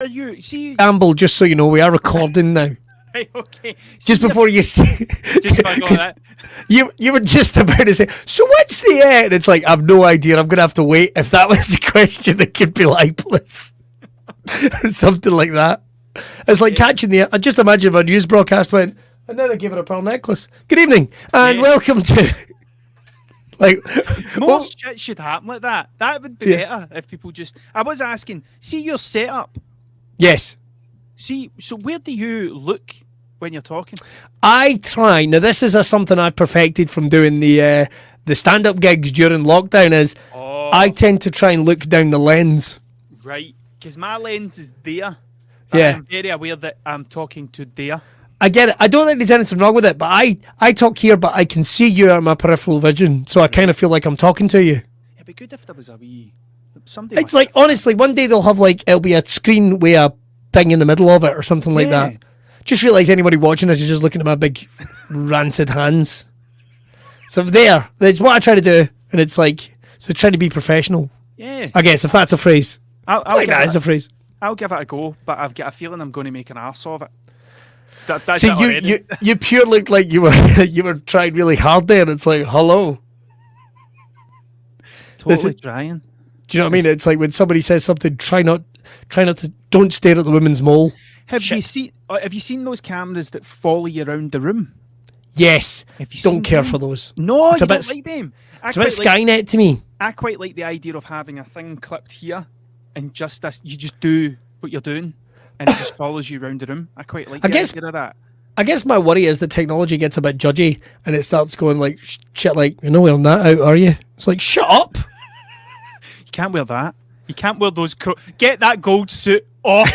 Are you see? Gamble, just so you know, we are recording now. Right, okay. Just before you say, Just I got that. you were just about to say, so what's the and it's like, I've no idea. I'm gonna have to wait. If that was the question, it could be libelous or something like that. It's like catching the. I just imagine if a news broadcast went, and then I gave her a pearl necklace. Good evening and welcome to. Like More shit should happen like that. That would be better if people just. I was asking. See your setup. Yes. See, so where do you look when you're talking? I try. Now, this is something I've perfected from doing the stand-up gigs during lockdown. Is I tend to try and look down the lens. Right, because my lens is there. Yeah. I'm very aware that I'm talking to there. I get it. I don't think there's anything wrong with it, but I talk here, but I can see you out of my peripheral vision, so I kind of feel like I'm talking to you. It'd be good if there was a wee somebody. It's like, honestly, one day they'll have like, it'll be a screen with a thing in the middle of it or something like that. Just realise anybody watching us is just looking at my big rancid hands. So that's what I try to do, and it's like, so trying to be professional. Yeah. I guess, if that's a phrase. That is a phrase. I'll give it a go, but I've got a feeling I'm going to make an arse of it. That's See, you pure look like you were trying really hard there. It's like, hello. Totally trying. Do you know what I mean? It's like when somebody says something, try not to, don't stare at the woman's mole. Have you seen those cameras that follow you around the room? Yes. Don't care for those. No, you don't like them. It's a bit Skynet to me. I quite like the idea of having a thing clipped here and just this. You just do what you're doing and it just follows you around the room. I quite like the idea of that. I guess my worry is that technology gets a bit judgy and it starts going like, shit, like, you're not wearing that out, are you? It's like, shut up. You can't wear that. You can't wear those. Get that gold suit off.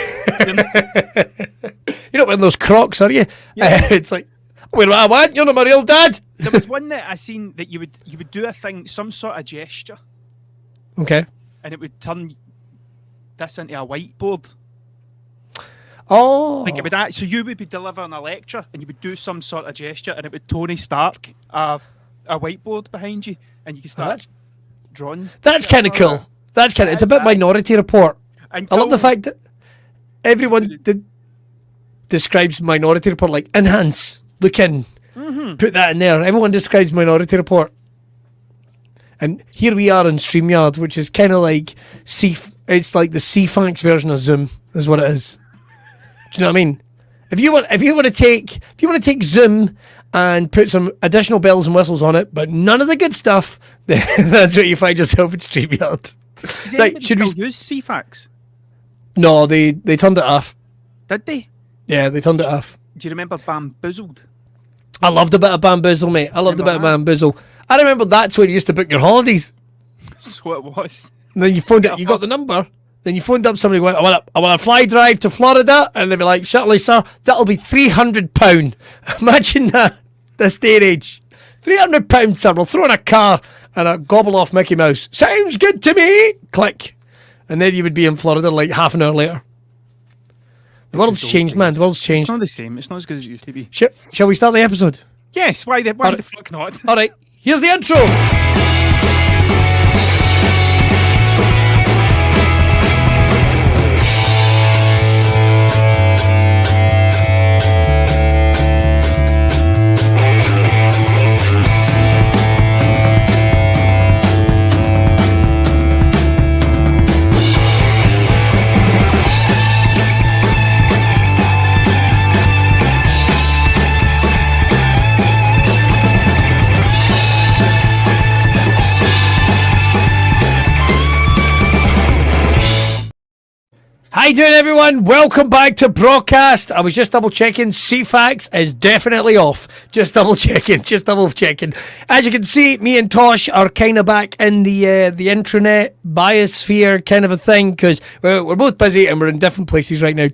You're not wearing those Crocs, are you? Yeah. It's like, I wear what I want. You're not my real dad. There was one that I seen that you would do a thing, some sort of gesture. Okay. And it would turn this into a whiteboard. Oh. Like it would. So you would be delivering a lecture, and you would do some sort of gesture, and it would Tony Stark a whiteboard behind you, and you can start drawing. That's kind of cool. That's kind of. It's a bit Minority Report. I love the fact that everyone describes Minority Report like enhance, look in, put that in there. Everyone describes Minority Report, and here we are in StreamYard, which is kind of like it's like the CFAX version of Zoom, is what it is. Do you know what I mean? If you want to take Zoom and put some additional bells and whistles on it, but none of the good stuff, then that's what you find yourself at StreamYard. Right, should we use CFAX? No, they turned it off. Did they? Yeah, they turned it off. Do you remember Bamboozled? I loved a bit of Bamboozle, mate. I loved a bit of Bamboozle. I remember that's where you used to book your holidays. So it was. And then you phoned it. You got the number. Then you phoned up somebody. Went, I want a fly drive to Florida, and they'd be like, "Certainly, sir. That'll be £300." Imagine that. This day and age, £300, sir. We'll throw in a car and a gobble off Mickey Mouse. Sounds good to me. Click, and then you would be in Florida like half an hour later. The world's changed, man. The world's changed. It's not the same. It's not as good as it used to be. Shall we start the episode? Yes. Why the fuck not? All right. Here's the intro. How you doing, everyone? Welcome back to BRAWCAST. I was just double checking. CFAX is definitely off. Just double checking. As you can see, me and Tosh are kind of back in the intranet biosphere kind of a thing because we're both busy and we're in different places right now.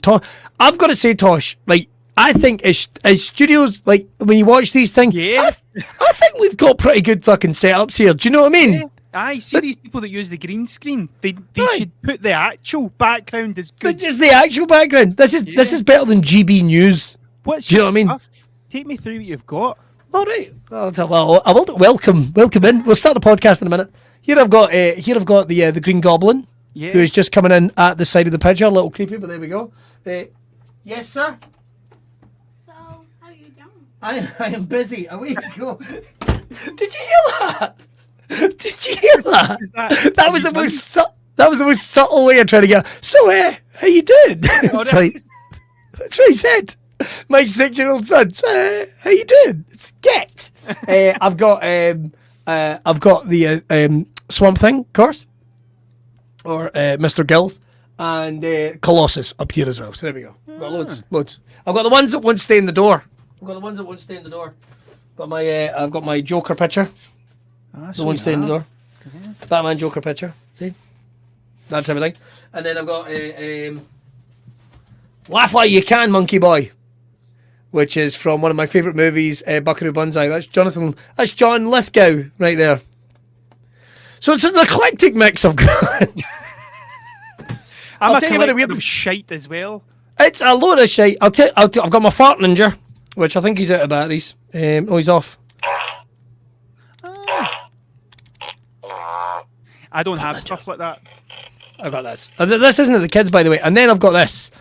I've got to say, Tosh, like, I think as studios, like, when you watch these things, I think we've got pretty good fucking setups here. Do you know what I mean? Yeah. I see these people that use the green screen. They should put the actual background as good. Just the actual background. This is better than GB News. Do you know what I mean? Take me through what you've got. All right. Well, I will welcome in. We'll start the podcast in a minute. Here I've got the Green Goblin. who is just coming in at the side of the pitch. A little creepy, but there we go. Yes, sir? So, how you doing? I am busy. Away you go. Did you hear that? Did you hear that? That was the most that was the most subtle way of trying to get. So, how you doing? It's like, that's what he said. My 6-year-old son. So, how you doing? It's get. I've got the Swamp Thing, of course, or Mr. Gills, and Colossus up here as well. So there we go. I've got loads. I've got the ones that won't stay in the door. I've got my Joker picture. The one stay in the door. Batman Joker picture. See? That's everything. And then I've got Laugh While You Can, Monkey Boy, which is from one of my favourite movies, Buckaroo Banzai. That's John Lithgow right there. So it's an eclectic mix of I'll tell you what, a weird shite as well. It's a load of shite. I've got my fart ninja, which I think he's out of batteries. He's off. I don't have stuff like that. I've got this. This isn't at the kids, by the way. And then I've got this.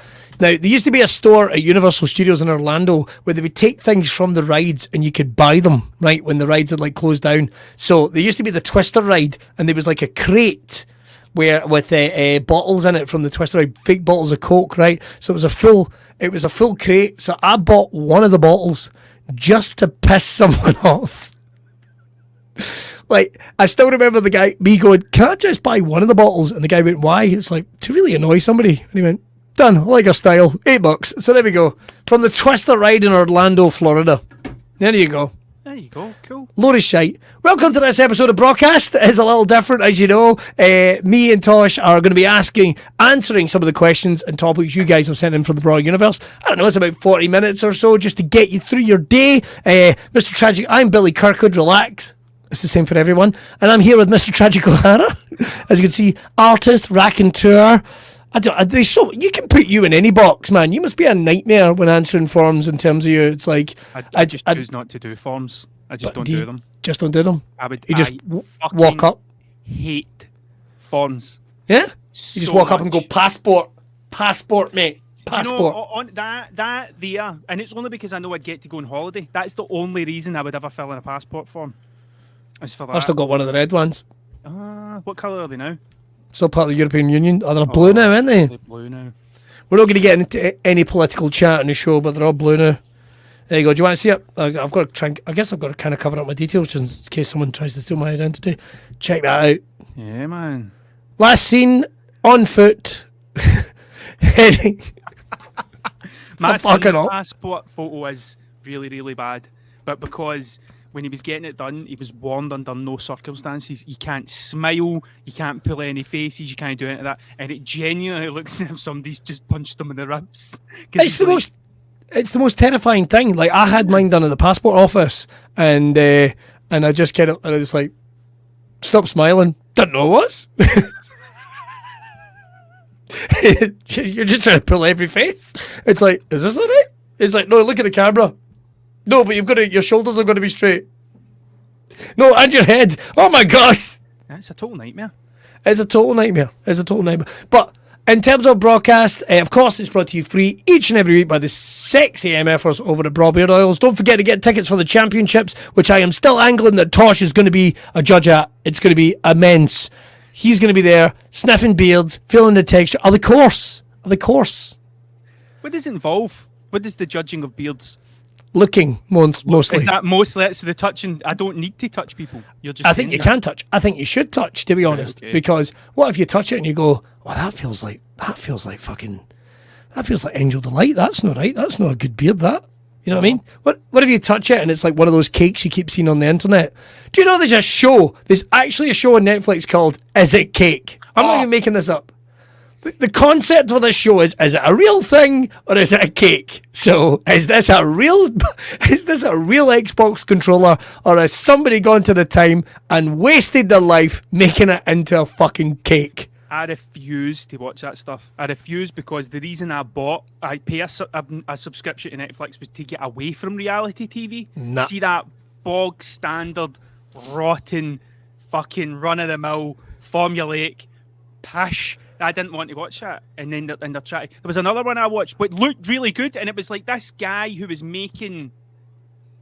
Now, there used to be a store at Universal Studios in Orlando where they would take things from the rides and you could buy them, right, when the rides had, like, closed down. So there used to be the Twister ride, and there was, like, a crate with bottles in it from the Twister ride, fake bottles of Coke, right? So it was a full crate. So I bought one of the bottles just to piss someone off. Like, I still remember me going, can I just buy one of the bottles? And the guy went, why? It's like, to really annoy somebody. And he went, done, I like your style, $8. So there we go. From the Twister ride in Orlando, Florida. There you go. There you go, cool. Load of shite. Welcome to this episode of BRAWCAST. It is a little different, as you know. Me and Tosh are going to be answering some of the questions and topics you guys have sent in from the Brawl universe. I don't know, it's about 40 minutes or so just to get you through your day. Mr. Tragic, I'm Billy Kirkwood, relax. It's the same for everyone. And I'm here with Mr. Tragic O'Hara. As you can see, artist, raconteur. You can put you in any box, man. You must be a nightmare when answering forms in terms of you. It's like... I just choose not to do forms. I just don't do them. Just don't do them? You just walk up? Hate forms. Yeah? You just walk up and go, passport, mate. Passport. You know, on that there, and it's only because I know I'd get to go on holiday. That's the only reason I would ever fill in a passport form. Is for that. I've still got one of the red ones. What colour are they now? Still part of the European Union. Oh, they're blue now, aren't they? They're blue now. We're not going to get into any political chat on the show, but they're all blue now. There you go. Do you want to see it? I've got to try. I guess I've got to kind of cover up my details just in case someone tries to steal my identity. Check that out. Yeah, man. Last seen on foot, heading. My son's passport photo is really, really bad, but because when he was getting it done, he was warned under no circumstances. You can't smile, you can't pull any faces, you can't do any of that, and it genuinely looks as if somebody's just punched him in the ribs. It's the most terrifying thing. Like, I had mine done at the passport office, and I just kind of, I was like, stop smiling. Didn't know it was. You're just trying to pull every face. It's like, is this all right? It's like, no, look at the camera. No, but your shoulders are going to be straight. No, and your head. Oh my God. That's a total nightmare. It's a total nightmare. But in terms of BRAWCAST, of course, it's brought to you free each and every week by the sexy MFers over at Braw Beard Oils. Don't forget to get tickets for the championships, which I am still angling that Tosh is going to be a judge at. It's going to be immense. He's going to be there, sniffing beards, feeling the texture of the course. What does it involve? What is the judging of beards? Looking, mostly. Is that mostly? So the touching, I don't need to touch people. You're just. I think you can touch. I think you should touch, to be honest. Okay. Because what if you touch it and you go, well, that feels like angel delight. That's not right. That's not a good beard, that. You know what I mean? What if you touch it and it's like one of those cakes you keep seeing on the internet? Do you know there's actually a show on Netflix called Is It Cake? I'm not even making this up. The concept for this show is it a real thing or is it a cake? So is this a real Xbox controller, or has somebody gone to the time and wasted their life making it into a fucking cake? I refuse to watch that stuff. I refuse because the reason I pay a subscription to Netflix was to get away from reality TV. Nah. See that bog standard, rotten, fucking run-of-the-mill, formulaic, pish I didn't want to watch that, and then they're trying. There was another one I watched, but looked really good, and it was like this guy who was making.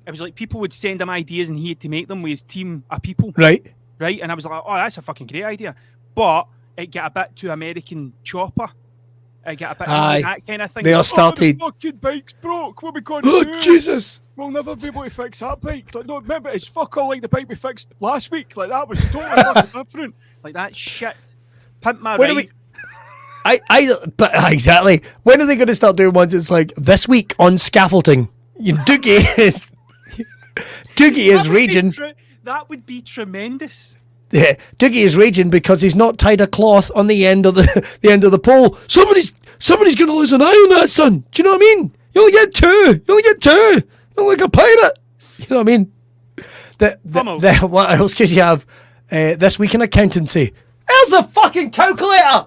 It was like people would send him ideas, and he had to make them with his team of people. Right. And I was like, oh, that's a fucking great idea, but it got a bit too American chopper. It got a bit that kind of thing. They all started. Oh, the fucking bike's broke. What are we going to do? Oh Jesus! We'll never be able to fix that bike. Like, no, remember, it's fuck all like the bike we fixed last week. Like that was totally fucking different. Like that shit. Pimp my ride. But exactly. When are they going to start doing ones? It's like this week on scaffolding. Doogie is raging. That would be tremendous. Yeah, Doogie is raging because he's not tied a cloth on the end of the pole. Somebody's going to lose an eye on that, son. Do you know what I mean? You only get two. You're like a pirate. You know what I mean? What else could you have? This week in accountancy. Where's the fucking calculator?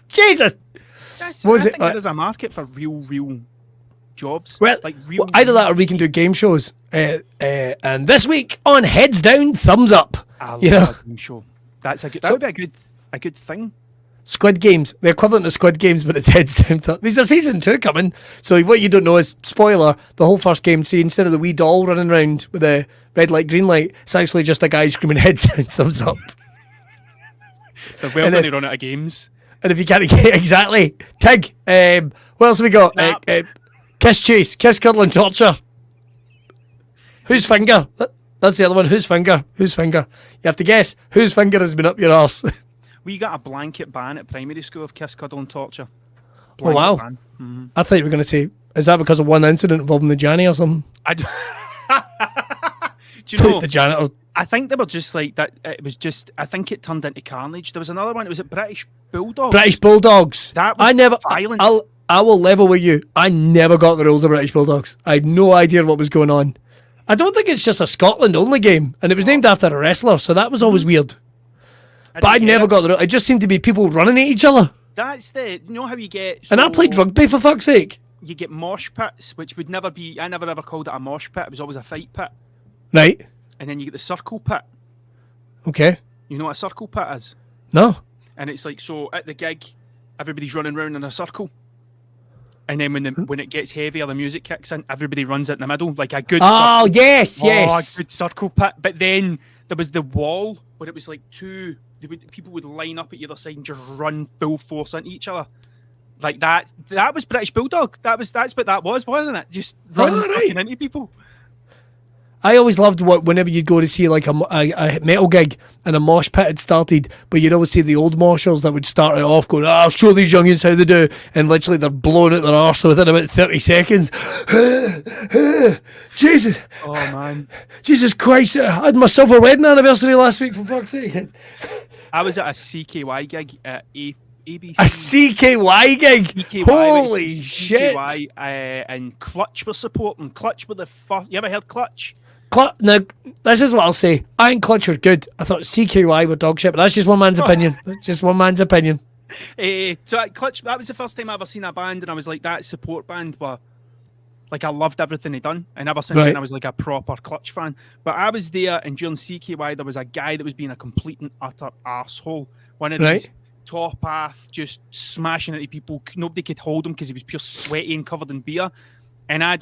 Jesus. I think there is a market for real jobs. Well, either that or we can do game shows. And this week on Heads Down, Thumbs Up. I love a game show. That would be a good thing. Squid Games, the equivalent of Squid Games, but it's Heads Down. These are season 2 coming. So what you don't know is, spoiler, the whole first game, see, instead of the wee doll running around with a red light, green light, it's actually just a guy screaming Heads Down, Thumbs Up. They're well going to run out of games. And if you can't get exactly, Tig, what else have we got? Kiss Chase, Kiss Cuddle and Torture. Whose finger? That's the other one. Whose finger? You have to guess whose finger has been up your arse. We got a blanket ban at primary school of Kiss, Cuddle and Torture. Oh wow! Mm-hmm. I thought you were going to say, is that because of one incident involving the Janny or something? Do you know the janitor? I think they were just like that. It was just. I think it turned into carnage. There was another one. It was at British Bulldogs. That was violent. I will level with you. I never got the rules of British Bulldogs. I had no idea what was going on. I don't think it's just a Scotland only game, and it was named after a wrestler, so that was always weird. But I never got the rules. It just seemed to be people running at each other. That's you know how you get. And I played rugby, for fuck's sake. You get mosh pits, which would never be. I never ever called it a mosh pit. It was always a fight pit. Right. And then you get the circle pit. Okay. You know what a circle pit is? No. And it's like, so at the gig, everybody's running around in a circle. And then when it gets heavier, the music kicks in, everybody runs it in the middle, like a good circle. Yes. A good circle pit. But then there was the wall, where it was like people would line up at either side and just run full force into each other. Like that. That was British Bulldog. That's what that was, wasn't it? Just run into people. I always loved whenever you'd go to see like a metal gig and a mosh pit had started, but you'd always see the old moshers that would start it off going, I'll show these youngins how they do, and literally they're blowing out their arse within about 30 seconds. Jesus. Oh man. Jesus Christ, I had my silver wedding anniversary last week, for fuck's sake. I was at a CKY gig at ABC. A CKY gig? CKY, holy shit. CKY, and Clutch was supporting. Clutch were the first. You ever heard Clutch? Now, this is what I'll say. I think Clutch were good. I thought CKY were dog shit, but that's just one man's opinion. Just one man's opinion. So Clutch, that was the first time I ever seen a band, and I was like, that support band were, like, I loved everything they done, and ever since then I was like a proper Clutch fan. But I was there, and during CKY, there was a guy that was being a complete and utter arsehole. One of these top half, just smashing into people. Nobody could hold him because he was pure sweaty and covered in beer. And I'd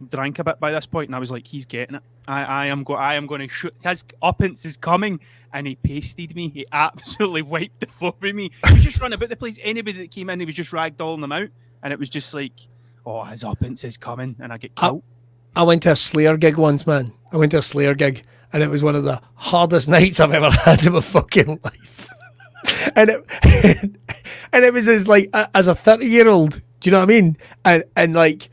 drank a bit by this point, and I was like, he's getting it. I am going to shoot. His uppance is coming, and he pasted me. He absolutely wiped the floor with me. He was just running about the place. Anybody that came in, he was just ragdolling them out, and it was just like, oh, his uppance is coming, and I get killed. I went to a Slayer gig once, man. And it was one of the hardest nights I've ever had in my fucking life. and it was as like as a 30-year-old. Do you know what I mean? And like,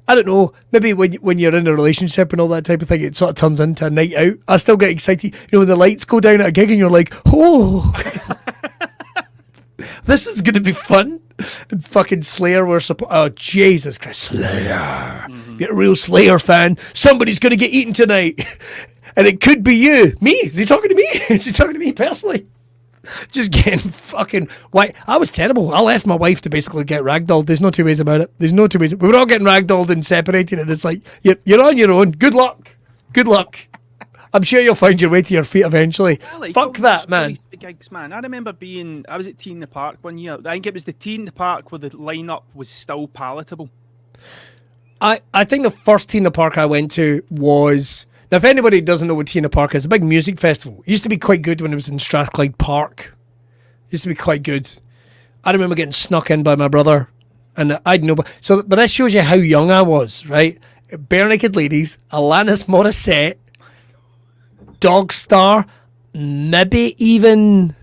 I don't know, maybe when you're in a relationship and all that type of thing, it sort of turns into a night out. I still get excited, you know, when the lights go down at a gig and you're like, oh, this is going to be fun. And fucking Slayer were oh, Jesus Christ, Slayer. Mm-hmm. Get a real Slayer fan. Somebody's going to get eaten tonight. And it could be you. Me? Is he talking to me? Is he talking to me personally? Just getting fucking white. I was terrible. I left my wife to basically get ragdolled. There's no two ways about it. We were all getting ragdolled and separated, and it's like, you're on your own. Good luck. I'm sure you'll find your way to your feet eventually. Fuck that, man. Gigs, man. I remember I was at Tea in the Park one year. I think it was the Tea in the Park where the lineup was still palatable. I think the first Tea in the Park I went to was... Now, if anybody doesn't know what Tea in the Park is, a big music festival. It used to be quite good when it was in Strathclyde Park. It used to be quite good. I remember getting snuck in by my brother, and I'd know. But this shows you how young I was, right? Bare Naked Ladies, Alanis Morissette, Dog Star, maybe even...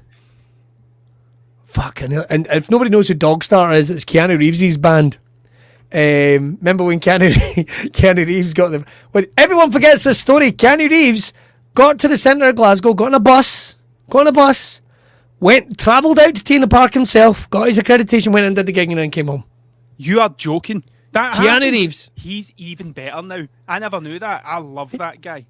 Fucking hell. And if nobody knows who Dog Star is, it's Keanu Reeves' band. Remember when Keanu Reeves got them? When everyone forgets this story, Keanu Reeves got to the centre of Glasgow, got on a bus, travelled out to Tea in the Park himself, got his accreditation, went and did the gig, and then came home. You are joking. That Keanu Reeves. He's even better now. I never knew that. I love that guy.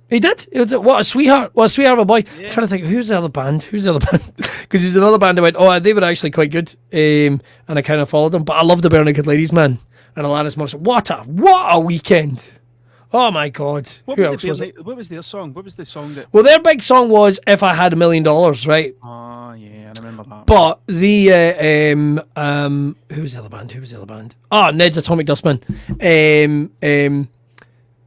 He did. What a sweetheart. What a sweetheart of a boy. Yeah. I'm trying to think, who's the other band? Because there was another band I went, they were actually quite good. And I kind of followed them. But I love the Bare Naked Ladies, man. And Alanis Morissette. What a weekend. Oh my God. What was their song? What was the song that... Well, their big song was If I Had $1 Million, right? Oh, yeah, I remember that. But the, who was the other band? Oh, Ned's Atomic Dustman.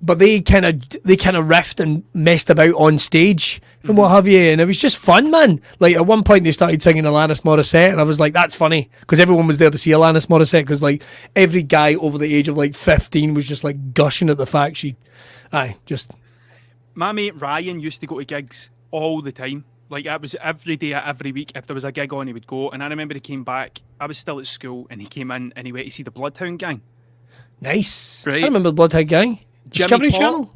But they kind of riffed and messed about on stage and what have you, and it was just fun, man. Like at one point they started singing Alanis Morissette, and I was like, that's funny, because everyone was there to see Alanis Morissette, because like every guy over the age of like 15 was just like gushing at the fact My mate Ryan used to go to gigs all the time. Like that was every day, every week. If there was a gig on, he would go. And I remember he came back. I was still at school, and he came in and he went to see the Bloodhound Gang. Nice. Right. I remember the Bloodhound Gang. Discovery Channel.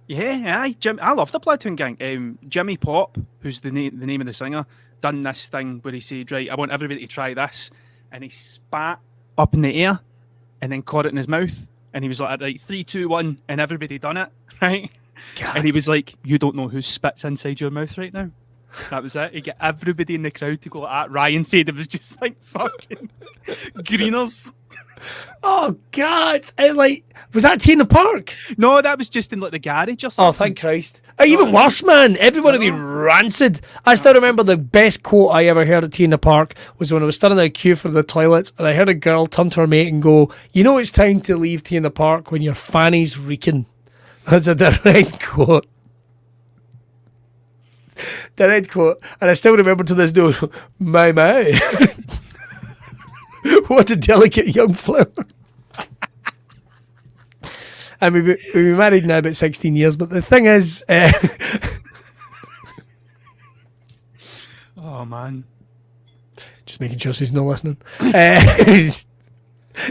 Yeah, I love the Bloodhound Gang. Jimmy Pop, who's the name of the singer, done this thing where he said, right, I want everybody to try this, and he spat up in the air, and then caught it in his mouth, and he was like, right, 3, 2, 1, and everybody done it, right? God. And he was like, you don't know who spits inside your mouth right now. That was it. He got everybody in the crowd to go like that. Ryan said it was just like fucking greeners. Oh God! And like, was that Tea in the Park? No, that was just in like the garage or something. Oh, thank Christ! Even worse, man. Everyone would be rancid. I still remember the best quote I ever heard at Tea in the Park was when I was standing in a queue for the toilets, and I heard a girl turn to her mate and go, "You know, it's time to leave Tea in the Park when your fanny's reeking." That's a direct quote. Direct quote, and I still remember to this day. My. What a delicate young flower. And we've been married now about 16 years, but the thing is... oh, man. Just making sure she's not listening. You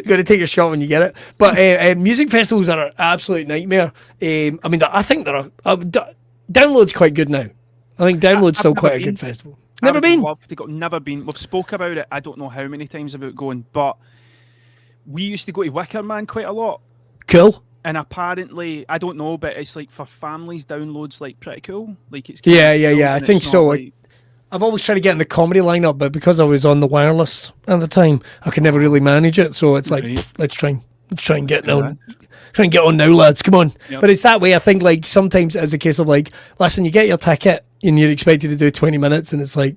got to take your shot when you get it. But music festivals are an absolute nightmare. I mean, I think Download's quite good now. I think Download's still quite a good festival. Never been? Never been. We've spoke about it, I don't know how many times about going, but we used to go to Wicker Man quite a lot. Cool. And apparently, I don't know, but it's like for families, Download's like pretty cool. Like it's yeah. I think so. Like... I've always tried to get in the comedy lineup, but because I was on the wireless at the time, I could never really manage it. So it's like, let's try and get on. Try and get on now, lads. Come on. Yep. But it's that way. I think like sometimes it's a case of like, listen, you get your ticket and you're expected to do 20 minutes, and it's like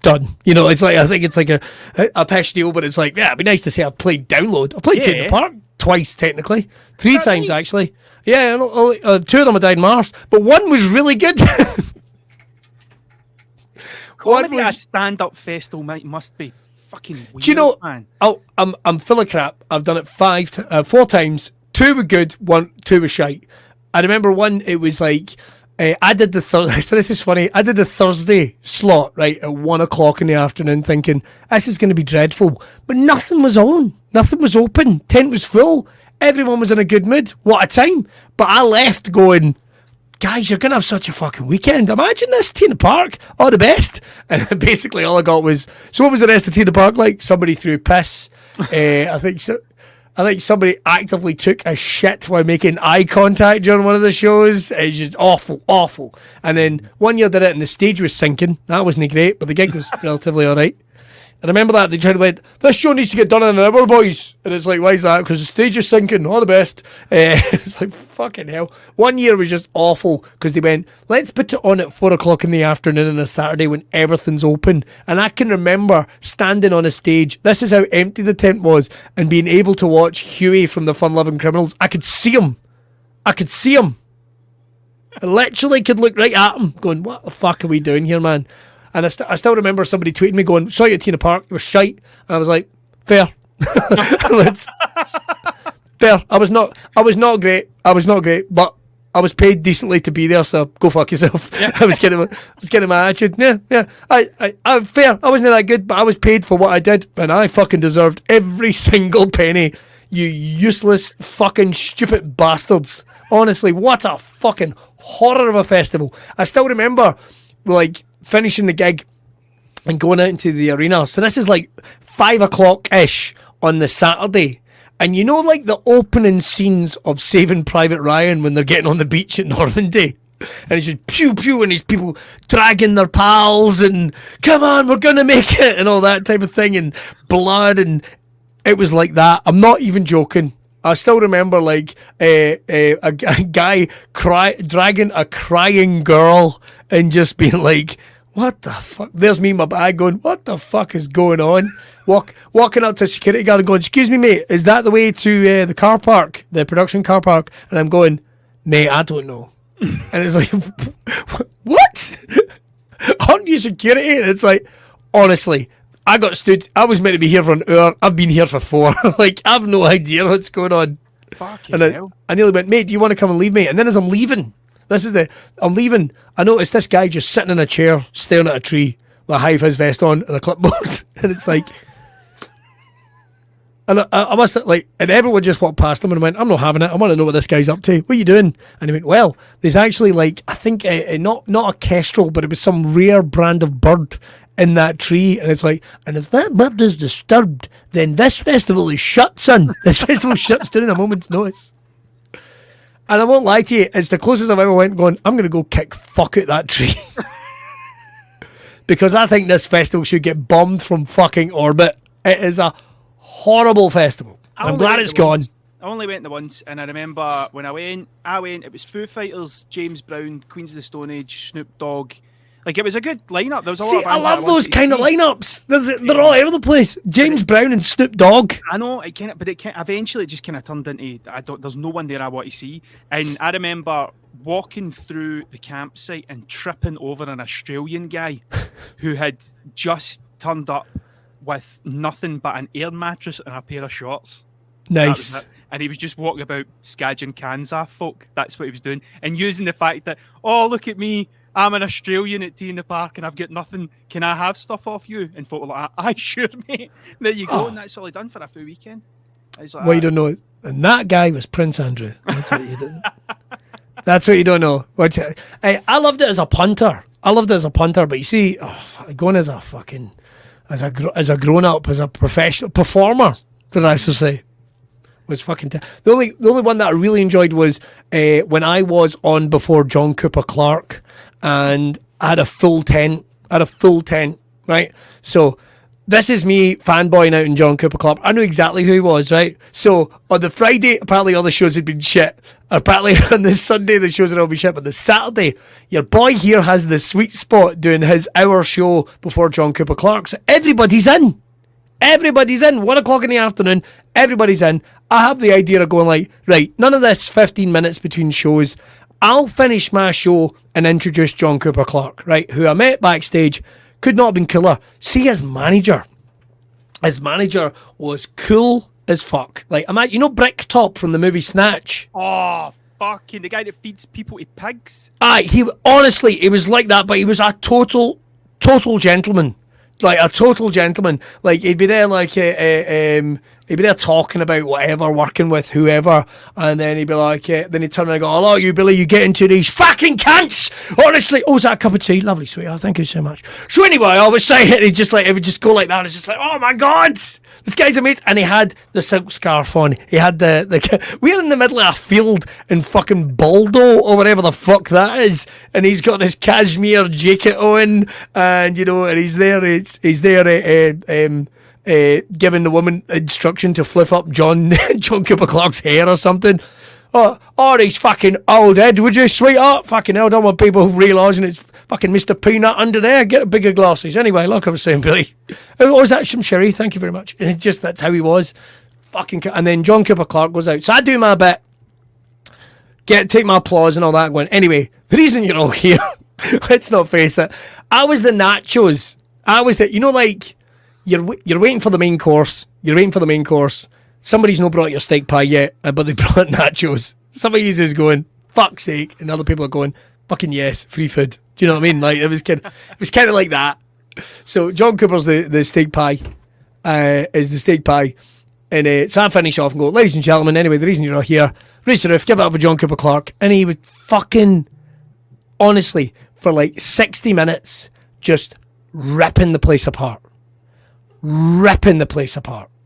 done. You know, it's like I think it's like a pitch deal, but it's like, yeah, it'd be nice to say I've played Download. I played Tea in the Park twice, technically, 3 times actually. Yeah, 2 of them I died in Mars, but one was really good. Comedy at a stand-up festival must be fucking weird. Do you know? Man. I'm full of crap. I've done it 4 times. 2 were good. 2 were shite. I remember one. It was like I did the so this is funny. I did the Thursday slot right at 1:00 in the afternoon, thinking this is going to be dreadful. But nothing was on. Nothing was open. Tent was full. Everyone was in a good mood. What a time! But I left going, guys, you're going to have such a fucking weekend. Imagine this, Tea in the Park. All the best. And basically all I got was, so what was the rest of Tea in the Park like? Somebody threw piss. I think somebody actively took a shit while making eye contact during one of the shows. It's just awful. And then one year did it and the stage was sinking. That wasn't great, but the gig was relatively all right. And I remember that they tried to went, this show needs to get done in an hour, boys. And it's like, why is that? Because the stage is sinking. All the best. It's like, fucking hell. One year was just awful because they went, let's put it on at 4 o'clock in the afternoon on a Saturday when everything's open. And I can remember standing on a stage. This is how empty the tent was, and being able to watch Huey from the Fun Loving Criminals. I could see him. I literally could look right at him going, what the fuck are we doing here, man? And I still remember somebody tweeting me going, saw you at Tina Park, it was shite. And I was like, fair. Fair. I was not great, but I was paid decently to be there, so go fuck yourself. Yeah. I was getting my attitude. Yeah. I'm fair. I wasn't that good, but I was paid for what I did, and I fucking deserved every single penny. You useless fucking stupid bastards. Honestly, what a fucking horror of a festival. I still remember, like, finishing the gig and going out into the arena. So this is like 5 o'clock-ish on the Saturday. And you know, like the opening scenes of Saving Private Ryan when they're getting on the beach at Normandy? And it's just pew pew and these people dragging their pals and come on, we're going to make it and all that type of thing and blood, and it was like that. I'm not even joking. I still remember like a guy dragging a crying girl and just being like, what the fuck? There's me in my bag going, what the fuck is going on? Walking up to a security guard and going, excuse me, mate, is that the way to the car park, the production car park? And I'm going, mate, I don't know. And it's like, what? Aren't you security? And it's like, honestly, I was meant to be here for an hour. I've been here for 4. Like, I have no idea what's going on. Fucking hell. I nearly went, mate, do you want to come and leave me? And then as I'm leaving, I'm leaving, I noticed this guy just sitting in a chair, staring at a tree with a high-vis vest on and a clipboard. And it's like, and I must have, like, and everyone just walked past him and went, I'm not having it. I want to know what this guy's up to. What are you doing? And he went, well, there's actually, like, I think not a kestrel, but it was some rare brand of bird in that tree. And it's like, and if that bird is disturbed, then this festival is shut, son. This festival shuts down at a moment's notice. And I won't lie to you, it's the closest I've ever went going, I'm going to go kick fuck out that tree. Because I think this festival should get bombed from fucking orbit. It is a horrible festival. I'm glad it's gone. I only went the once, and I remember when I went, it was Foo Fighters, James Brown, Queens of the Stone Age, Snoop Dogg. Like, it was a good lineup. There was a lot of bands. I love those kind of lineups. They're all over the place. James Brown and Snoop Dogg. I know, eventually it just kind of turned into, there's no one there I want to see. And I remember walking through the campsite and tripping over an Australian guy who had just turned up with nothing but an air mattress and a pair of shorts. Nice. And he was just walking about scadging cans off folk. That's what he was doing. And using the fact that, oh, look at me, I'm an Australian at Tea in the Park and I've got nothing. Can I have stuff off you? And folk were like, aye, sure, mate. There you go. And that's all he done for a full weekend. Like, well, you don't know. And that guy was Prince Andrew. That's what you did. That's what you don't know. I loved it as a punter. But you see, going as a fucking, as a grown up, as a professional performer, did I should say, was fucking. The only one that I really enjoyed was when I was on before John Cooper Clarke, and I had a full tent. Right? So this is me fanboying out in John Cooper Clarke. I knew exactly who he was, right? So on the Friday, apparently all the shows had been shit. Apparently on the Sunday, the shows had all been shit. But the Saturday, your boy here has the sweet spot doing his hour show before John Cooper Clarke. So everybody's in. 1 o'clock in the afternoon, everybody's in. I have the idea of going like, right, none of this 15 minutes between shows. I'll finish my show and introduce John Cooper Clarke, right, who I met backstage. Could not have been cooler. See his manager. His manager was cool as fuck. Like, you know Bricktop from the movie Snatch? Oh, fucking the guy that feeds people to pigs? Aye, he was like that, but he was a total gentleman. Like a total gentleman. Like he'd be there like He'd be there talking about whatever, working with whoever, and then he'd be like, then he'd turn around and go, hello, you Billy, you get into these fucking cunts! Honestly, is that a cup of tea? Lovely, sweetheart, thank you so much. So anyway, I was saying, it would just go like that, it's just like, oh my God, this guy's amazing. And he had the silk scarf on, he had we're in the middle of a field in fucking Baldo, or whatever the fuck that is, and he's got this cashmere jacket on, and and he's there, giving the woman instruction to fliff up John Cooper Clark's hair or something. Oh, he's fucking old head, would you, sweetheart? Fucking hell, don't want people realising it's fucking Mr. Peanut under there. Get bigger glasses. Anyway, like I was saying, Billy. Oh, is that some sherry? Thank you very much. And that's how he was. And then John Cooper Clark goes out. So I do my bit. Take my applause and all that going. Anyway, the reason you're all here, let's not face it. I was the nachos. I was the, like, You're waiting for the main course. Somebody's not brought your steak pie yet, but they brought nachos. Somebody's is going, fuck's sake, and other people are going, fucking yes, free food. Do you know what I mean? Like it was kind of like that. So John Cooper's the steak pie, is the steak pie, and so I finish off and go, ladies and gentlemen. Anyway, the reason you're all here, raise the roof, give it up for John Cooper Clark, and he would fucking honestly for like 60 minutes just ripping the place apart.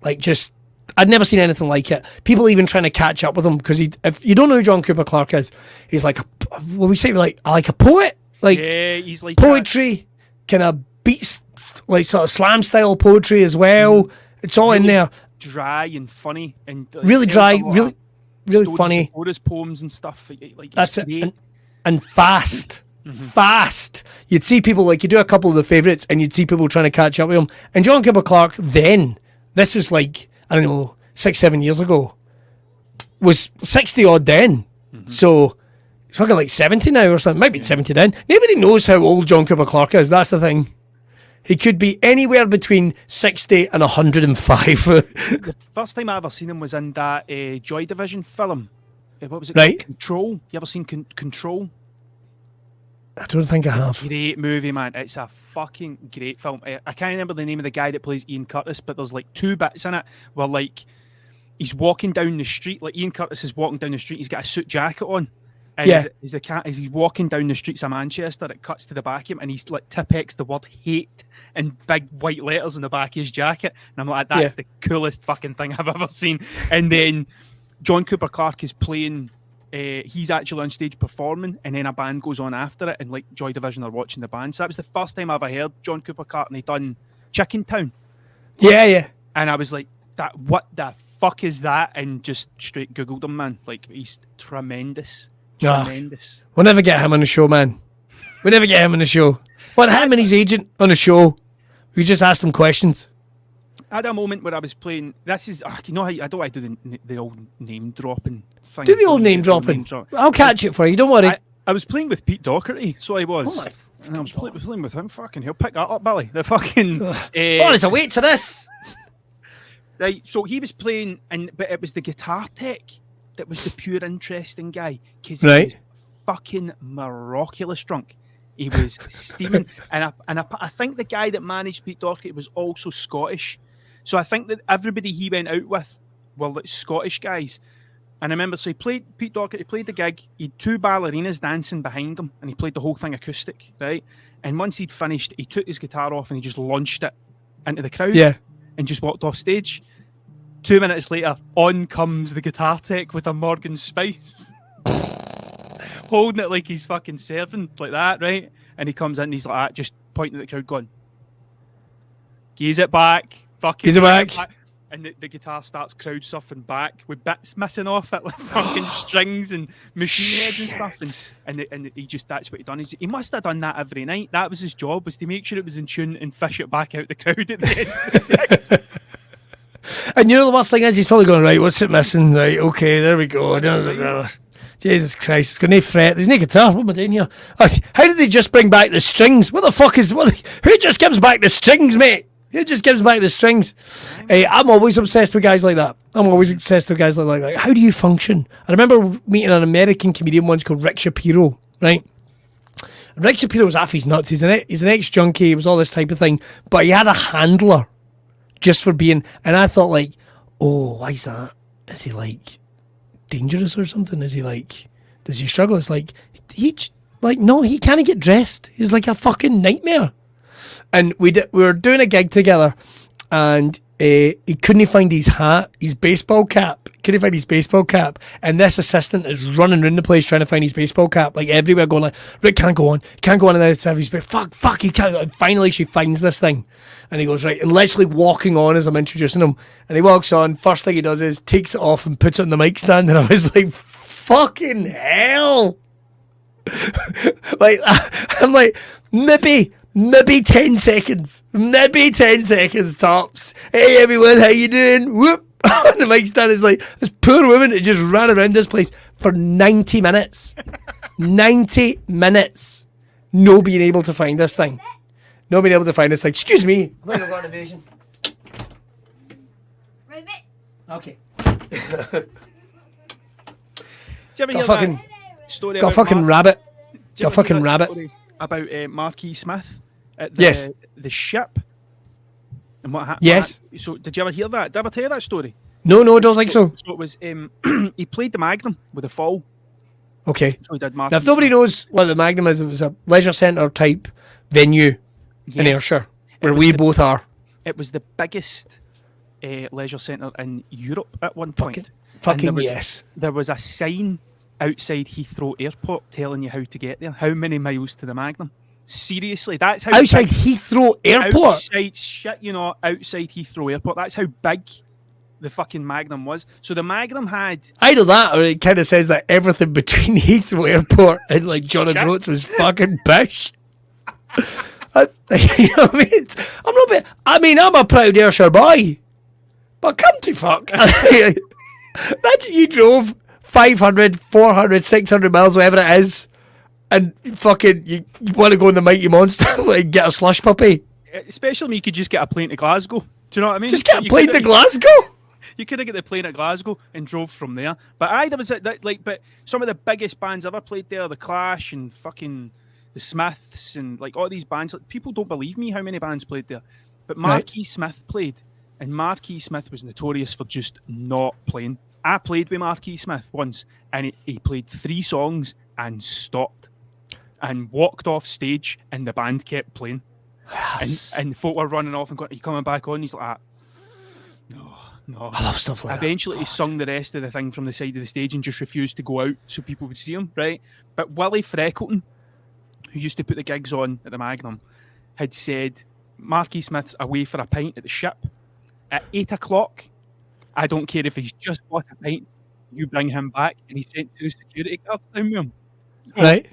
Like just I'd never seen anything like it. People even trying to catch up with him because if you don't know who John Cooper Clark is, he's like a poet, like yeah, he's like poetry, kind of beats, like sort of slam style poetry as well. It's all really in there, dry and funny and really dry, really funny. His poems and stuff, like that's it, and fast. Fast. You'd see people, like, you do a couple of the favourites and you'd see people trying to catch up with him. And John Cooper Clark then, this was like, I don't know, 6-7 years ago, was 60 odd then. So he's fucking like 70 now or something. Might be 70 then. Nobody knows how old John Cooper Clark is. That's the thing. He could be anywhere between 60 and 105. The first time I ever seen him was in that Joy Division film. What was it? Right. Control. You ever seen Control? I don't think I have. Great movie, man. It's a fucking great film. I can't remember the name of the guy that plays Ian Curtis, but there's like 2 bits in it where like he's walking down the street, like Ian Curtis is walking down the street, he's got a suit jacket on. And as he's walking down the streets of Manchester, it cuts to the back of him and he's like Tipex the word hate in big white letters in the back of his jacket. And I'm like, that's the coolest fucking thing I've ever seen. And then John Cooper Clark is playing. He's actually on stage performing, and then a band goes on after it, and like Joy Division are watching the band. So that was the first time I ever heard John Cooper Clark, and he done Chicken Town. Yeah. And I was like, what the fuck is that? And just straight Googled him, man. Like, he's tremendous. Tremendous. We'll never get him on the show, man. We'll never get him on the show. Want him and his agent on the show. We just asked him questions. I had a moment where I was playing. This is, you know how I don't want to do the old name dropping thing. Do the old name dropping. I'll catch it for you. Don't worry. I was playing with Pete Doherty, so I was. Oh my and I was playing with him. Fucking hell, pick that up, Billy. The fucking. There's a weight to this. Right, so he was playing, but it was the guitar tech that was the pure interesting guy because he was fucking miraculous drunk. He was steaming, and I think the guy that managed Pete Doherty was also Scottish. So I think that everybody he went out with were like Scottish guys. And I remember, so Pete Doherty played the gig, he had 2 ballerinas dancing behind him, and he played the whole thing acoustic, right? And once he'd finished, he took his guitar off and he just launched it into the crowd and just walked off stage. 2 minutes later, on comes the guitar tech with a Morgan Spice. Holding it like he's fucking serving, like that, right? And he comes in and he's like that, just pointing at the crowd going, gaze it back. Fucking back. And the guitar starts crowd surfing back with bits missing off it, like fucking strings and machine heads and stuff. And he just, that's what he done. He must have done that every night. That was his job, was to make sure it was in tune and fish it back out the crowd at the end. And you know the worst thing is, he's probably going, right, what's it missing? Right, okay, there we go. Jesus Christ, it's got no fret. There's no guitar. What am I doing here? How did they just bring back the strings? What the fuck is... who just gives back the strings, mate? Who just gives back the strings? I'm always obsessed with guys like that. Like, how do you function? I remember meeting an American comedian once called Rick Shapiro, right? And Rick Shapiro's off his nuts. He's an ex-junkie. He was all this type of thing. But he had a handler just for being... And I thought, like, oh, why's that? Is he like dangerous or something? Is he like, does he struggle? It's like, no, he can't get dressed. He's like a fucking nightmare. And we were doing a gig together, and he couldn't find his hat, his baseball cap. Couldn't find his baseball cap, and this assistant is running around the place trying to find his baseball cap, like everywhere, going like, Rick can't go on and let's have his fuck, he can't. And finally, she finds this thing, and he goes right, and literally walking on as I'm introducing him, and he walks on. First thing he does is takes it off and puts it on the mic stand, and I was like, fucking hell. Like, I'm like, maybe 10 seconds. Maybe 10 seconds tops. Hey everyone, how you doing? Whoop. On the mic stand is like, this poor woman that just ran around this place for 90 minutes. 90 minutes. No being able to find this thing. No being able to find this thing. Excuse me. I'm going to run invasion. Right back. Okay. Did you ever hear fucking that story? Got a fucking rabbit. Did you Got a ever hear fucking that rabbit. story about Marquis Smith at Yes. the ship? And what happened? Yes. So did you ever hear that? Did I ever tell you that story? No, I don't think so. So it was he played the Magnum with a fall. Okay. So he did Now, Marquis if nobody Smith. knows what the Magnum is, it was a leisure centre type venue in Yes. Ayrshire, where It was we the- both are. It was the biggest leisure centre in Europe at one point. Fucking And yes. There was a sign outside Heathrow Airport telling you how to get there. How many miles to the Magnum? Seriously, that's how Outside big- Heathrow Airport. Outside outside Heathrow Airport. That's how big the fucking Magnum was. So the Magnum had Either that, or it kind of says that everything between Heathrow Airport and like John O'Groats was fucking pish. That's, you know what I mean? I'm a proud Ayrshire boy, but come to fuck. Imagine you drove 500, 400, 600 miles, whatever it is, and fucking you want to go in the Mighty Monster, like get a slush puppy. especially when you could just get a plane to Glasgow. Do you know what I mean? Just get a You plane coulda- to Glasgow. You could have got the plane at Glasgow and drove from there. But there was but some of the biggest bands ever played there, the Clash and fucking the Smiths and like all these bands. Like, people don't believe me how many bands played there. But Marquis Smith played, and Marquis Smith was notorious for just not playing. I played with Marquis Smith once, and he played 3 songs and stopped and walked off stage, and the band kept playing. Yes. And folk were running off and going, "Are you coming back on?" He's like, No. I love stuff like Eventually, he sung the rest of the thing from the side of the stage and just refused to go out so people would see him, right? But Willie Freckleton, who used to put the gigs on at the Magnum, had said, Marquis Smith's away for a pint at the ship. At 8 o'clock, I don't care if he's just bought a pint, you bring him back. And he sent 2 security guards down with him. So Right.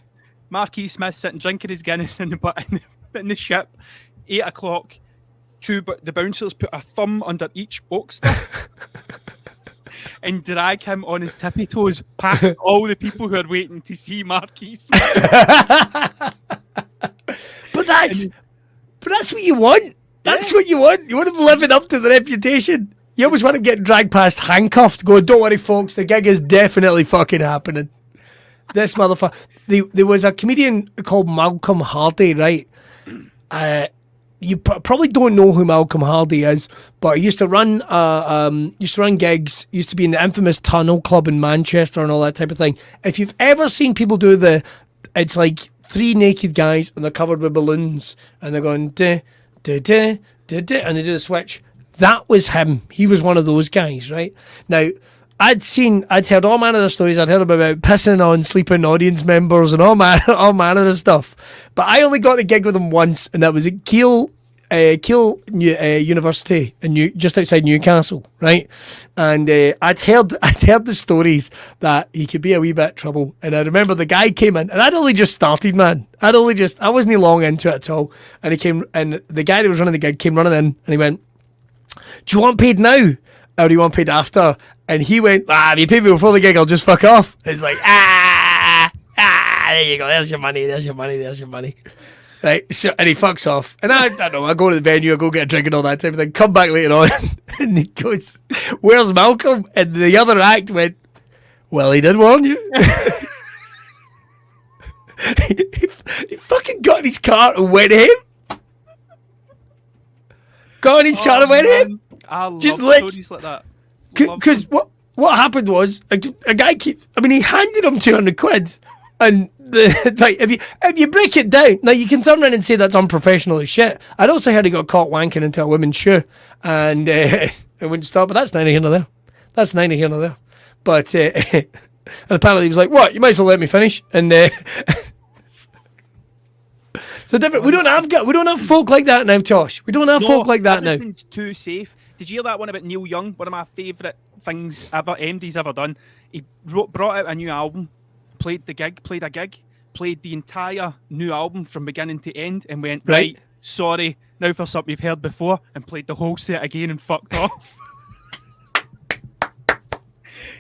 Marquis Smith sitting drinking his Guinness in the ship. 8 o'clock, the bouncers put a thumb under each oak stick and drag him on his tippy toes past all the people who are waiting to see Marquis Smith. But that's what you want. That's what you want. You want him living up to the reputation. You always want him getting dragged past handcuffed, going, "Don't worry, folks, the gig is definitely fucking happening." This motherfucker. There was a comedian called Malcolm Hardy, right? You probably don't know who Malcolm Hardy is, but he used to run gigs. Used to be in the infamous Tunnel Club in Manchester and all that type of thing. If you've ever seen people do it's like 3 naked guys and they're covered with balloons and they're going da da da da da, and they do the switch. That was him. He was one of those guys, right? Now, I'd heard all manner of stories. I'd heard about pissing on sleeping audience members and all manner of stuff. But I only got a gig with him once, and that was at Keele University just outside Newcastle, right? And I'd heard the stories that he could be a wee bit trouble. And I remember the guy came in, and I'd only just started, man. I wasn't long into it at all. And the guy that was running the gig came running in, and he went, "Do you want paid now, or do you want paid after?" And he went, "If you pay me before the gig, I'll just fuck off." It's like, there you go, there's your money. Right, so, and he fucks off. And I don't know, I go to the venue, I go get a drink and all that type of thing, come back later on, and he goes, "Where's Malcolm?" And the other act went, "Well, he did warn you." he fucking got in his car and went him. Got in his car and went him. I love Just stories like that. Because what happened was a guy he handed him 200 quid, and like if you break it down, now you can turn around and say that's unprofessional as shit. I'd also heard he got caught wanking into a woman's shoe, and it wouldn't stop. But that's neither here nor there. That's neither here nor there. But and apparently he was like, "What? You might as well let me finish." And so different. We don't have folk like that now, Josh. We don't have folk like that now. Everything's too safe. Did you hear that one about Neil Young? One of my favourite things ever, MD's ever done. He brought out a new album, played a gig, played the entire new album from beginning to end, and went, right, sorry, now for something you've heard before, and played the whole set again and fucked off.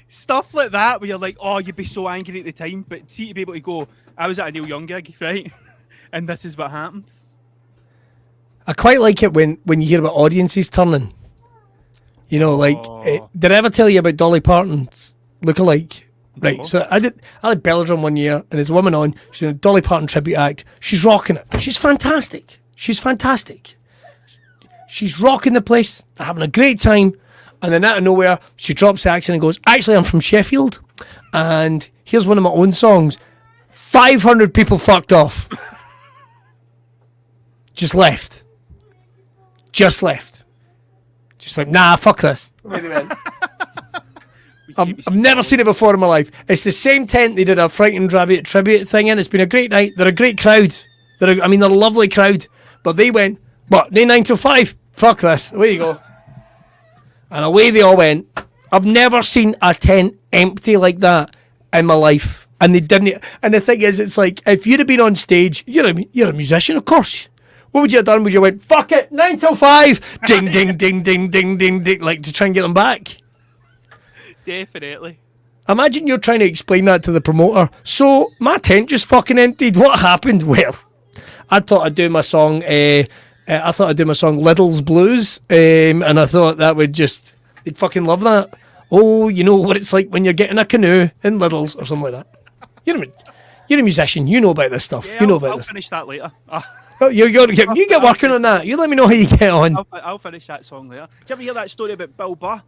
Stuff like that, where you're like, oh, you'd be so angry at the time, but see, to be able to go, I was at a Neil Young gig, right? And this is what happened. I quite like it when you hear about audiences turning. You know, like, did I ever tell you about Dolly Parton's lookalike? Right, so I had Belladrum one year, and there's a woman on, she's doing a Dolly Parton tribute act. She's rocking it. She's fantastic. She's rocking the place. They're having a great time. And then out of nowhere, she drops the accent and goes, actually, I'm from Sheffield, and here's one of my own songs. 500 people fucked off. Just left. Just went, nah, fuck this. I've never seen it before in my life. It's the same tent they did a Frightened Rabbit tribute thing in. It's been a great night. They're a great crowd. They're a lovely crowd. But they went, what, 9 till 5? Fuck this. Away you go. And away they all went. I've never seen a tent empty like that in my life. And they didn't. And the thing is, it's like, if you'd have been on stage, you're a musician, of course. What would you have done? Would you went, fuck it, 9 till 5? Ding, ding, ding, ding, ding, ding, ding, like to try and get them back? Definitely. Imagine you're trying to explain that to the promoter. So, my tent just fucking emptied. What happened? Well, I thought I'd do my song, Liddell's Blues, and I thought that would just, they'd fucking love that. Oh, you know what it's like when you're getting a canoe in Liddell's or something like that. You're a musician. You know about this stuff. Yeah, you know about I'll this. Finish that later. Oh, you get working on that. You let me know how you get on. I'll finish that song later. Did you ever hear that story about Bill Burr?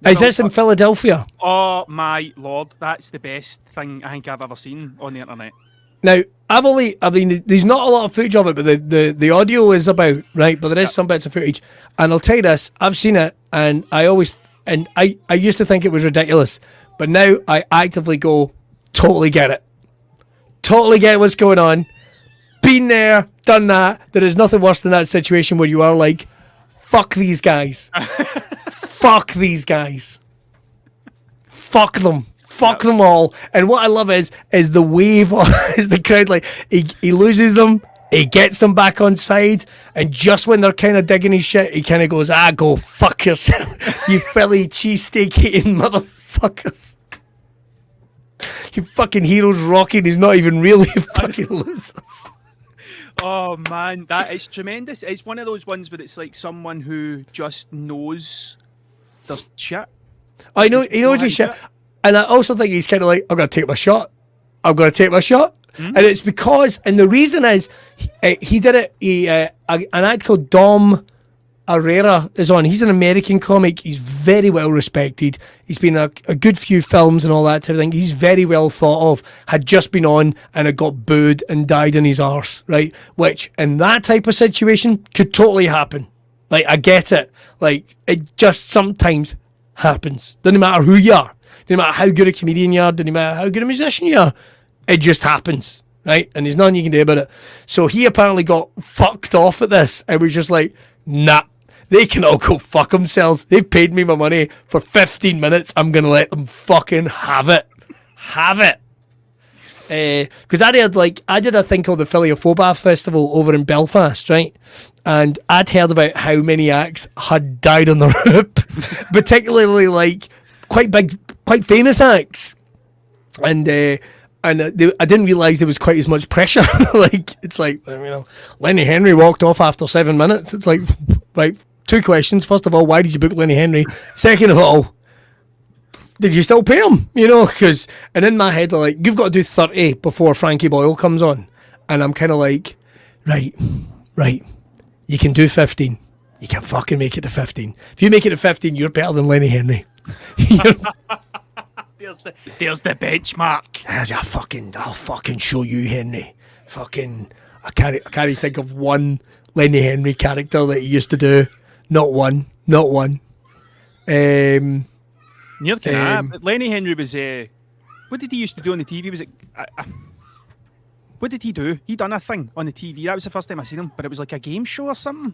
Is this in Philadelphia? Oh my lord, that's the best thing I think I've ever seen on the internet. Now, there's not a lot of footage of it, but the audio is about, right? But there is some bits of footage. And I'll tell you this, I've seen it, and I used to think it was ridiculous, but now I actively go, totally get it. Totally get what's going on. Been there, done that. There is nothing worse than that situation where you are like, fuck these guys. Fuck these guys. Fuck them. Fuck them all. And what I love is the wave is the crowd, like he loses them, he gets them back on side, and just when they're kind of digging his shit, he kind of goes, go fuck yourself, you Philly cheesesteak eating motherfuckers. You fucking heroes rocking is not even real, you fucking losers. Oh man, that is tremendous. It's one of those ones where it's like someone who just knows their shit. I know he knows his shit. And I also think he's kind of like, I'm going to take my shot. Mm-hmm. And it's because, and the reason is, he did it, an ad called Dom Herrera is on. He's an American comic. He's very well respected. He's been in a good few films and all that type of thing. He's very well thought of. Had just been on and had got booed and died in his arse, right? Which, in that type of situation, could totally happen. Like, I get it. Like, it just sometimes happens. Doesn't matter who you are. Doesn't matter how good a comedian you are. Doesn't matter how good a musician you are. It just happens, right? And there's nothing you can do about it. So he apparently got fucked off at this and was just like, nah, they can all go fuck themselves. They've paid me my money for 15 minutes. I'm going to let them fucking have it. Have it. Because I did a thing called the Philiophobia Festival over in Belfast, right? And I'd heard about how many acts had died on the route, particularly like quite big, quite famous acts. And I didn't realise there was quite as much pressure. Like, it's like, Lenny Henry walked off after 7 minutes. It's like, right, 2 questions. First of all, why did you book Lenny Henry? Second of all, did you still pay him? And in my head, they're like, you've got to do 30 before Frankie Boyle comes on. And I'm kind of like, right, you can do 15. You can fucking make it to 15. If you make it to 15, you're better than Lenny Henry. There's the benchmark. I'll fucking show you, Henry. I can't think of one Lenny Henry character that he used to do. Not one. Near but Lenny Henry was what did he used to do on the TV? Was it what did he do? He done a thing on the TV. That was the first time I seen him, but it was like a game show or something.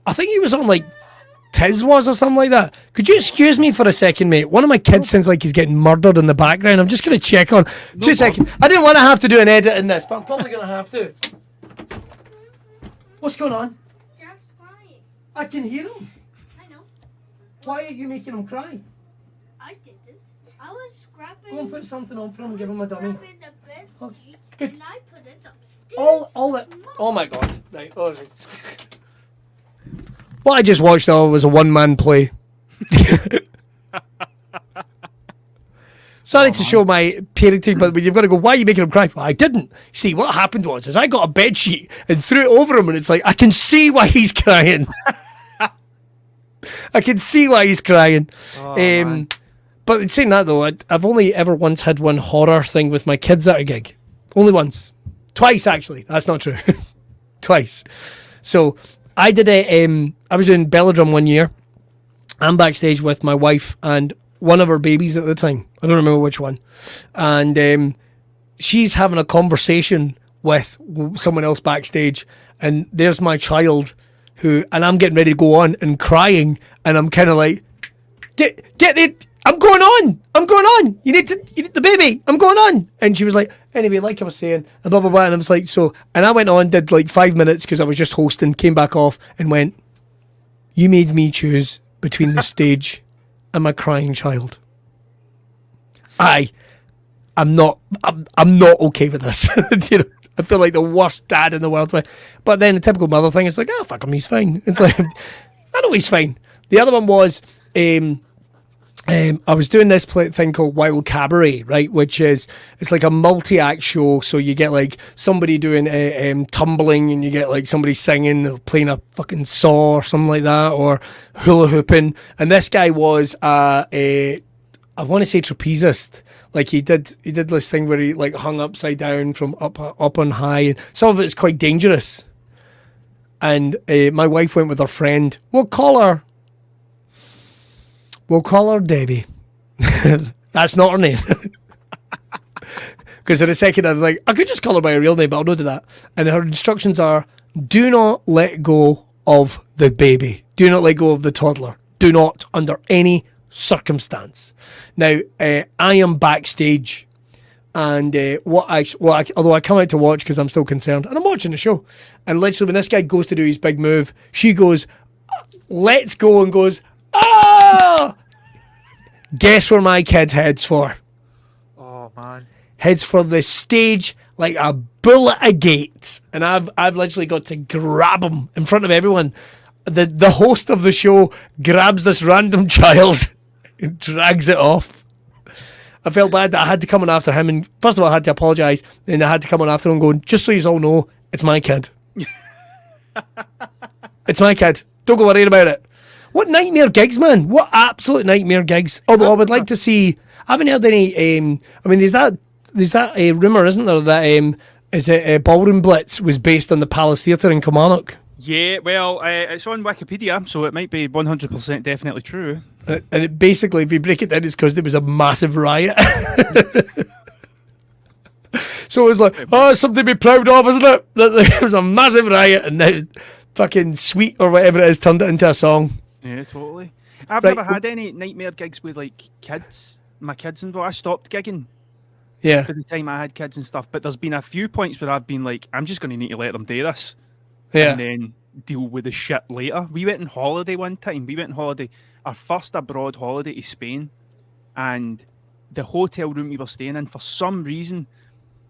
I think he was on like Tiz was or something like that. Could you excuse me for a second, mate? One of my kids sounds like he's getting murdered in the background. I'm just going to check on. 2 seconds. I didn't want to have to do an edit in this, but I'm probably going to have to. What's going on? Jack's crying. I can hear him. I know. Why are you making him cry? I didn't. I was scrapping. Go and put something on for him and give him a dummy. Scrapping the bed sheets, good. and I put it upstairs. Oh my god. Right. Oh, right. What I just watched though was a one-man play. Sorry to show my parenting, but you've got to go, why are you making him cry? Well, I didn't. See, what happened was I got a bed sheet and threw it over him, and it's like, I can see why he's crying. I can see why he's crying. But in saying that though, I've only ever once had one horror thing with my kids at a gig. Only once. Twice, actually. That's not true. Twice. So I did I was doing Belladrum one year. I'm backstage with my wife and one of her babies at the time. I don't remember which one. And she's having a conversation with someone else backstage. And there's my child and I'm getting ready to go on and crying. And I'm kind of like, get it. I'm going on. You need the baby. I'm going on. And she was like, anyway, like I was saying, and blah, blah, blah. And I was like, and I went on, did like 5 minutes because I was just hosting, came back off and went, you made me choose between the stage and my crying child. I'm not okay with this. You know, I feel like the worst dad in the world. But then the typical mother thing, it's like, oh, fuck him, he's fine. It's like, I know he's fine. The other one was, I was doing this thing called Wild Cabaret, right? Which is, it's like a multi-act show. So you get like somebody doing tumbling, and you get like somebody singing or playing a fucking saw or something like that, or hula hooping. And this guy was I want to say trapezist. Like he did this thing where he like hung upside down from up on high, and some of it's quite dangerous. And my wife went with her friend. We'll call her Debbie. That's not her name. Because in a second I was like, I could just call her by her real name, but I'll not do that. And her instructions are, do not let go of the baby. Do not let go of the toddler. Do not, under any circumstance. Now, I am backstage, and although I come out to watch because I'm still concerned, and I'm watching the show, and literally when this guy goes to do his big move, she goes, let's go, and goes, ah! Guess where my kid heads for? Oh man. Heads for the stage like a bull at a gate. And I've literally got to grab him in front of everyone. The host of the show grabs this random child and drags it off. I felt bad that I had to come on after him, and first of all I had to apologise, and I had to come on after him going, just so you all know, it's my kid. It's my kid. Don't go worrying about it. What nightmare gigs, man. What absolute nightmare gigs. Although I would like to see, I haven't heard any, I mean, there's that rumour, isn't there, that is it Ballroom Blitz was based on the Palace Theatre in Kilmarnock? Yeah, well, it's on Wikipedia, so it might be 100% definitely true. And it basically, if you break it down, it's because there was a massive riot. So it was like, oh, it's something to be proud of, isn't it? That there was a massive riot, and now fucking Sweet or whatever it is turned it into a song. Yeah, totally. I've never had any nightmare gigs with like kids. My kids involved. I stopped gigging. Yeah. For the time I had kids and stuff. But there's been a few points where I've been like, I'm just going to need to let them do this. Yeah. And then deal with the shit later. We went on holiday one time. Our first abroad holiday to Spain. And the hotel room we were staying in, for some reason,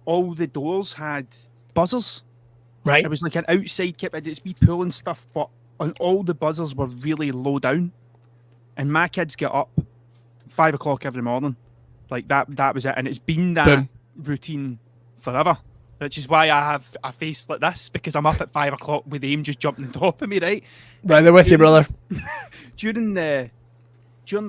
all the doors had buzzers. Right. It was like an outside kit. It's wee pool and stuff, but all the buzzers were really low down. And my kids get up 5 o'clock every morning. Like that was it. And it's been that routine forever. which is why I have a face like this, because I'm up at 5 o'clock with aim just jumping on top of me, right? Right, they're with you, brother. During the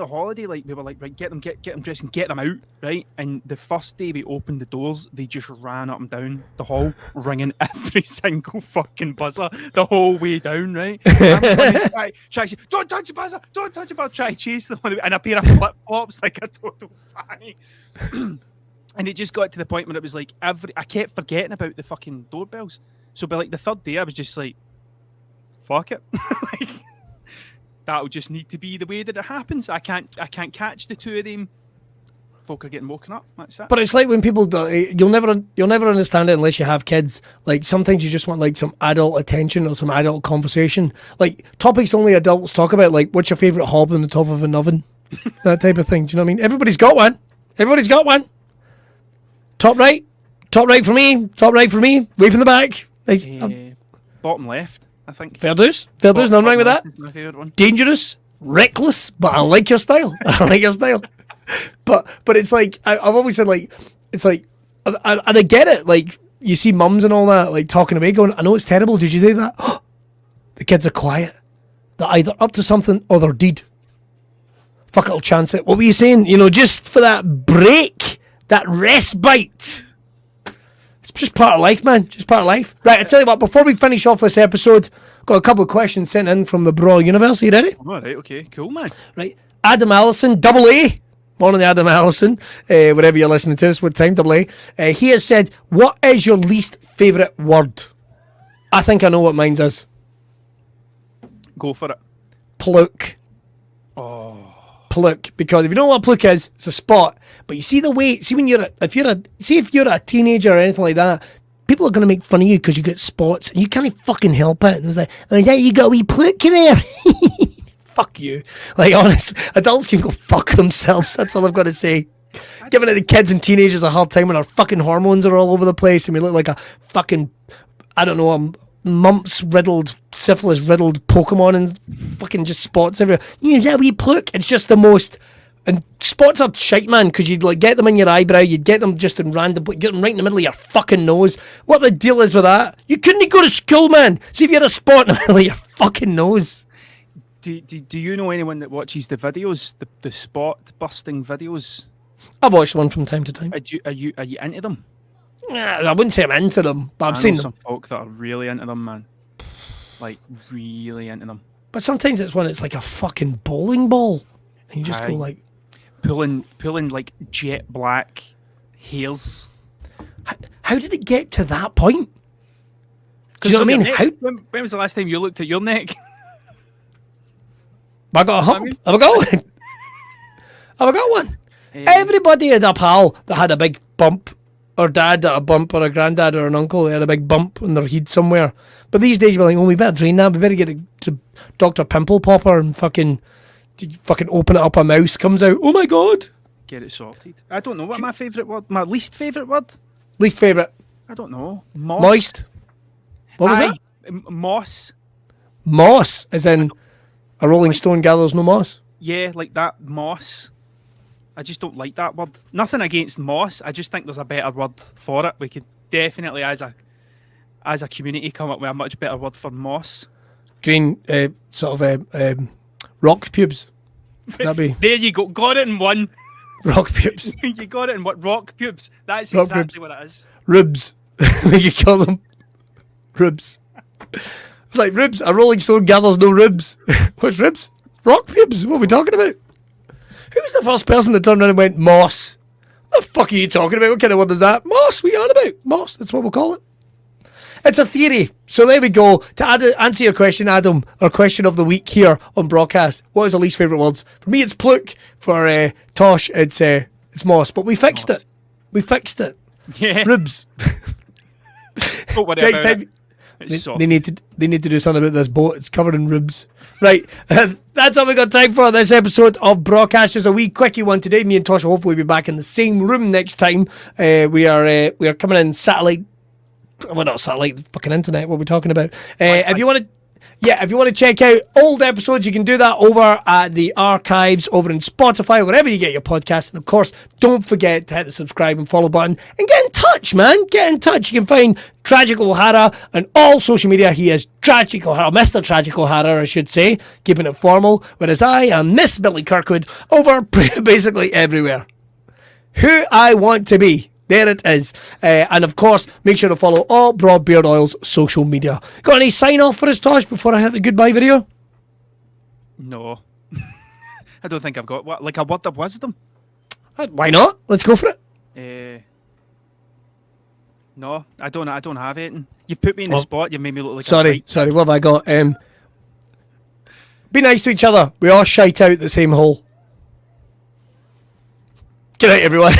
holiday, like we were like, right, get them dressed and get them out, right? And the first day we opened the doors, they just ran up and down the hall, ringing every single fucking buzzer the whole way down, right? Try to say, don't touch the buzzer, don't touch the buzzer, try to chase them, and a pair of flip flops like a total fanny. And it just got to the point where it was like I kept forgetting about the fucking doorbells. So by like the third day, I was just like, fuck it, like. That'll just need to be the way that it happens. I can't catch the two of them. Folk are getting woken up. That's it. But it's like when people do, you'll never understand it unless you have kids. Like sometimes you just want like some adult attention or some adult conversation. Like topics only adults talk about. Like what's your favourite hob on the top of an oven? That type of thing. Do you know what I mean? Everybody's got one. Everybody's got one. Top right for me. Top right for me. Way from the back. Nice. Bottom left. I think. Fair dues. Nothing wrong with that. My favourite one. Dangerous, reckless, but I like your style. I like your style. But it's like I've always said, like it's like, and I get it. Like you see mums and all that, like talking away, going, "I know it's terrible. Did you do that?" The kids are quiet. They're either up to something or they're dead. Fuck, I'll chance it. What were you saying? You know, just for that break, that respite. It's just part of life, man. Just part of life. Right, I tell you what, before we finish off this episode, got a couple of questions sent in from the Brawl universe. Are you ready? All right, okay, cool, man. Right. Adam Allison, double A. Morning, Adam Allison. Wherever you're listening to this, what time, double A. He has said, what is your least favourite word? I think I know what mine is. Go for it. Pluck. Oh. Pluck, because if you know what a pluck is, it's a spot. But you see the way, if you're a teenager or anything like that, people are going to make fun of you because you get spots and you can't fucking help it. And it's like, oh yeah, you got a wee pluck in there. Fuck you. Like, honest, adults can go fuck themselves. That's all I've got to say. Giving the kids and teenagers a hard time when our fucking hormones are all over the place and we look like a fucking, I don't know, mumps-riddled, syphilis-riddled Pokemon and fucking just spots everywhere. Yeah, we pluck. It's just the most... And spots are shite, man, because you'd like get them in your eyebrow, you'd get them just in random... Get them right in the middle of your fucking nose. What the deal is with that? You couldn't go to school, man. See if you had a spot in the middle of your fucking nose. Do you know anyone that watches the videos, the spot-busting videos? I've watched one from time to time. Are you into them? I wouldn't say I'm into them, but I've seen them. Some folk that are really into them, man. Like, really into them. But sometimes it's when it's like a fucking bowling ball. And you just go like... Pulling like jet black hairs. How did it get to that point? Do you know what I mean? When was the last time you looked at your neck? Have I got a hump? Have I got one? Have I got one? Everybody had a pal that had a big bump. Or dad had a bump, or a granddad or an uncle that had a big bump on their head somewhere. But these days you're like, oh, we better drain that. We better get it to Dr. Pimple Popper and fucking open it up, a mouse comes out. Oh my God. Get it sorted. I don't know what my favourite word, my least favourite word? Least favourite? I don't know. Moist. What was that? Moss. Moss, as in a Rolling Stone gathers no moss? Yeah, like that, moss. I just don't like that word. Nothing against moss. I just think there's a better word for it. We could definitely, as a community, come up with a much better word for moss. Green, rock pubes. That'd be... There you go. Got it in one. Rock pubes. You got it in what? Rock pubes. That's rock exactly pubes. what it is. Ribs. You call them ribs. It's like ribs. A Rolling Stone gathers no ribs. What's ribs? Rock pubes. What are we talking about? Who was the first person that turned around and went, moss? What the fuck are you talking about? What kind of word is that? Moss, what are you on about? Moss, that's what we'll call it. It's a theory. So there we go. To answer your question, Adam, our question of the week here on BRAWCAST, what is the least favourite words? For me, it's pluck. For Tosh, it's moss. But we fixed it. We fixed it. Yeah. Ribs. Next time, they need to do something about this boat. It's covered in ribs. Right, that's all we got time for this episode of BRAWCAST. Just a wee quickie one today. Me and Tosh will hopefully be back in the same room next time. We are coming in satellite. Well, not satellite, fucking internet. What are we talking about? If you want yeah, if you want to check out old episodes, you can do that over at the archives over in Spotify, wherever you get your podcasts. And of course, don't forget to hit the subscribe and follow button and get in touch, man. Get in touch. You can find Tragic O'Hara on all social media. He is Tragic O'Hara, Mr. Tragic O'Hara, I should say, keeping it formal. Whereas I am Miss Billy Kirkwood over basically everywhere. Who I want to be. There it is. And of course, make sure to follow all Broad Beard Oil's social media. Got any sign off for us, Tosh, before I hit the goodbye video? No. I don't think I've got a word of wisdom. Why not? Let's go for it. No, I don't have anything. You've put me in the spot. You made me look like sorry, what have I got? Be nice to each other. We all shite out the same hole. Good night, everyone.